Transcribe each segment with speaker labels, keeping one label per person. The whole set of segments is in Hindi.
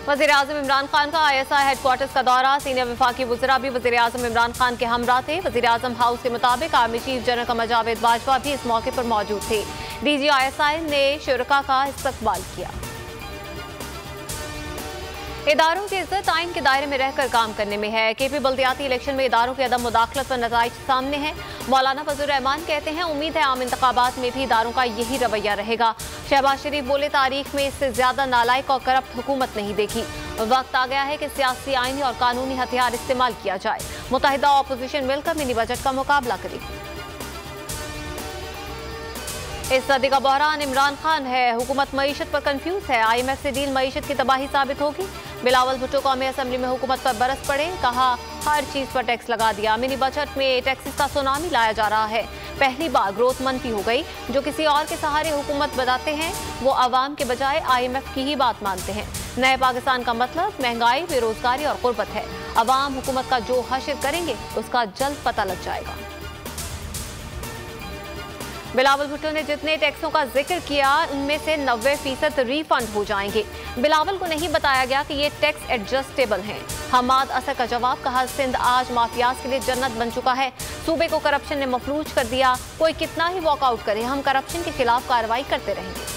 Speaker 1: वज़ीर-ए-आज़म इमरान खान का ISI हेडक्वार्टर्स का दौरा। सीनियर वफाकी वज़रा भी वज़ीर-ए-आज़म इमरान खान के हमरा थे। वज़ीर-ए-आज़म हाउस के मुताबिक army chief general Qamar Javed Bajwa भी इस मौके पर मौजूद थे। DG ISI ने शुरका का इस्तकबाल किया। इदारों की इज्जत आइन के दायरे में रहकर काम करने में है। KP बल्दियाती इलेक्शन में इदारों की अदम मुदाखलत पर नताइज सामने हैं। मौलाना फजलुर रहमान कहते हैं उम्मीद है आम इंतखाबात में भी इदारों का यही रवैया रहेगा। शहबाज शरीफ बोले तारीख में इससे ज्यादा नालायक और करप्ट हुकूमत नहीं देखी। वक्त आ गया है कि सियासी, आइनी और कानूनी हथियार इस्तेमाल किया जाए। मुत्तहिदा ऑपोजिशन मिलकर मिनी बजट का मुकाबला करेगी। इस सदी का बहरान इमरान खान है। हुकूमत मईशत पर कंफ्यूज है। IMF से डील मईशत की तबाही साबित होगी। बिलावल भुट्टो कौमी असम्बली में हुकूमत पर बरस पड़े, कहा हर चीज पर टैक्स लगा दिया। मिनी बजट में टैक्सेस का सुनामी लाया जा रहा है। पहली बार ग्रोथ मनफी हो गई। जो किसी और के सहारे हुकूमत बताते हैं वो अवाम के बजाय IMF की ही बात मानते हैं। नए पाकिस्तान का मतलब महंगाई, बेरोजगारी और गुर्बत है। अवाम हुकूमत का जो हश्र करेंगे उसका जल्द पता लग जाएगा। बिलावल भुट्टो ने जितने टैक्सों का जिक्र किया उनमें से 90% रिफंड हो जाएंगे। बिलावल को नहीं बताया गया कि ये टैक्स एडजस्टेबल हैं। हमाद असर का जवाब, कहा सिंध आज माफियाज के लिए जन्नत बन चुका है। सूबे को करप्शन ने मफलूज कर दिया। कोई कितना ही वॉकआउट करे, हम करप्शन के खिलाफ कार्रवाई करते रहेंगे।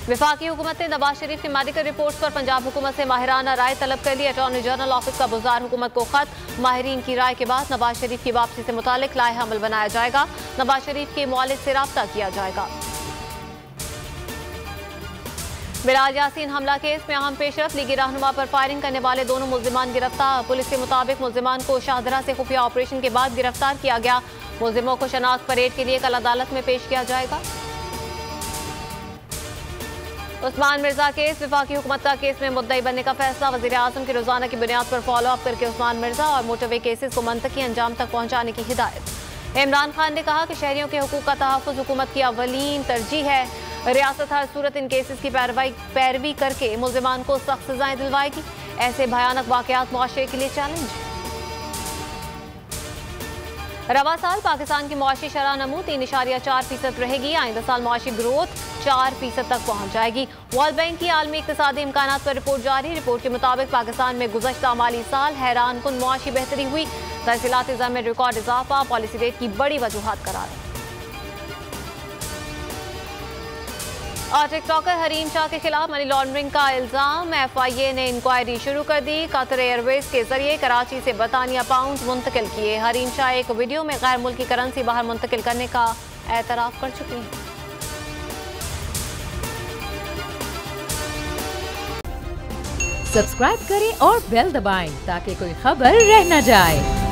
Speaker 1: वफाकी हुकूमत ने नवाज शरीफ की मेडिकल रिपोर्ट्स पर पंजाब हुकूमत से माहिराना राय तलब कर ली। अटॉर्नी जनरल ऑफिस का बुज़ार हुकूमत को खत। माहिरीन की राय के बाद नवाज शरीफ की वापसी से मुतालिक लाए अमल बनाया जाएगा। नवाज शरीफ के मुआलिज से राब्ता किया जाएगा। बिलाल यासीन हमला केस में अहम पेशरफ, लीगी रहनुमा पर फायरिंग करने वाले दोनों मुल्जिमान गिरफ्तार। पुलिस के मुताबिक मुल्जिमान को शाहदरा से खुफिया ऑपरेशन के बाद गिरफ्तार किया गया। मुल्जिमों को शनाख्त परेड के लिए कल अदालत में पेश किया जाएगा। उस्मान मिर्जा केस, वफाकी हुकूमत का केस में मुद्दई बनने का फैसला। वज़ीर-ए-आज़म की रोजाना की बुनियाद पर फॉलो अप करके उस्मान मिर्जा और मोटरवे केसेस को मंतकी अंजाम तक पहुंचाने की हिदायत। इमरान खान ने कहा कि शहरियों के हुकूक का तहफ़्फ़ुज़ हुकूमत की अवलीन तरजीह है। रियासत हर सूरत इन केसेस की पैरवी करके मुल्जिमान को सख्त सजाएं दिलवाएगी। ऐसे भयानक वाक़यात मुआशरे के लिए चैलेंज। रवा साल पाकिस्तान की मुआशी शरह नमू 3.4% रहेगी। आइंदा साल मुआशी ग्रोथ 4% तक पहुंच जाएगी। वर्ल्ड बैंक की आलमी इक़्तिसादी इम्कानात पर रिपोर्ट जारी। रिपोर्ट के मुताबिक पाकिस्तान में गुज़श्ता माली साल हैरान कुन मुआशी बेहतरी हुई। तहसीलाती ज़र में रिकॉर्ड इजाफा पॉलिसी रेट की बड़ी वजूहात करार। और टिकटॉकर हरीम शाह के खिलाफ मनी लॉन्ड्रिंग का इल्जाम। FIA ने इंक्वायरी शुरू कर दी। कतर एयरवेज के जरिए कराची से बरतानिया पाउंड मुंतकिल किए। हरीम शाह एक वीडियो में गैर मुल्की करेंसी बाहर मुंतकिल करने का एतराफ कर चुकी हैं।
Speaker 2: सब्सक्राइब करें और बेल दबाएं ताकि कोई खबर रह न जाए।